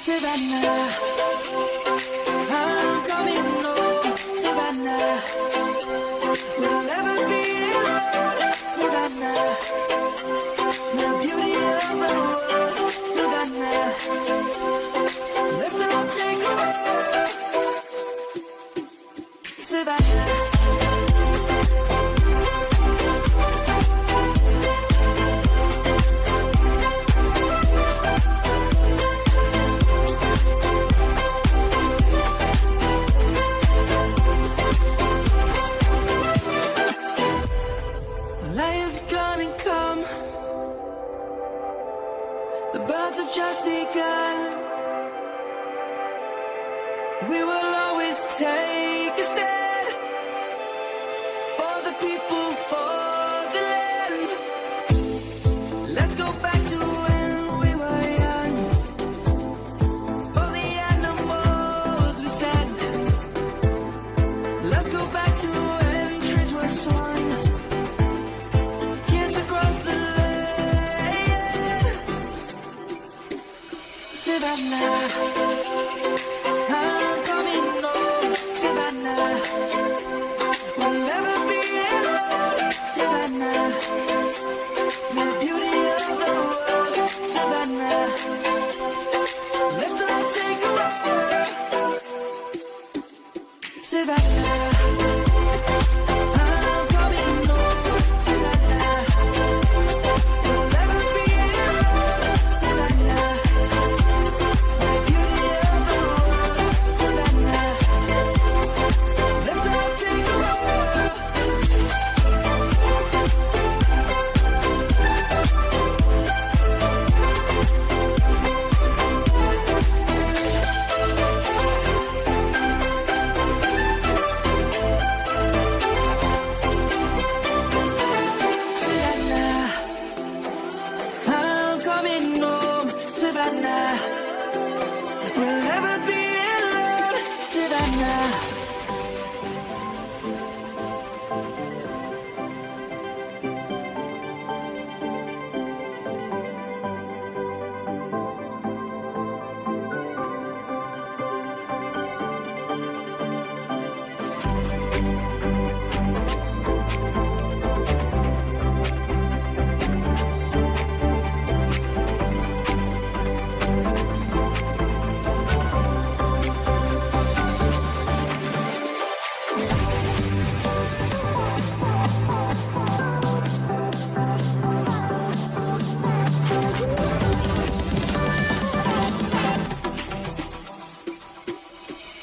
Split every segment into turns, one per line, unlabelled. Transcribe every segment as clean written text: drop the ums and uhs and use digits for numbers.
Savannah, I'm coming home, Savannah. We'll never be alone, Savannah. The beauty of the world, Savannah. Let's all take a walk, Savannah. Lion's gonna come. The birds have just begun. We will always take a stand for the people, for the land. Let's go back to when we were young. For the animals we stand. Let's go back to when trees were swung. Savannah, I'm coming home, Savannah. We'll never be alone, Savannah. The beauty of the world, Savannah. Let's all take a walk, Savannah. I'm coming home, Savannah. We'll never be alone, Savannah. Savannah, we'll never be alone, Savannah.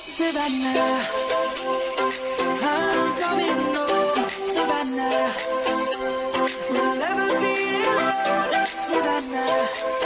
Savannah, I'm coming home, Savannah. We'll never be alone, Savannah.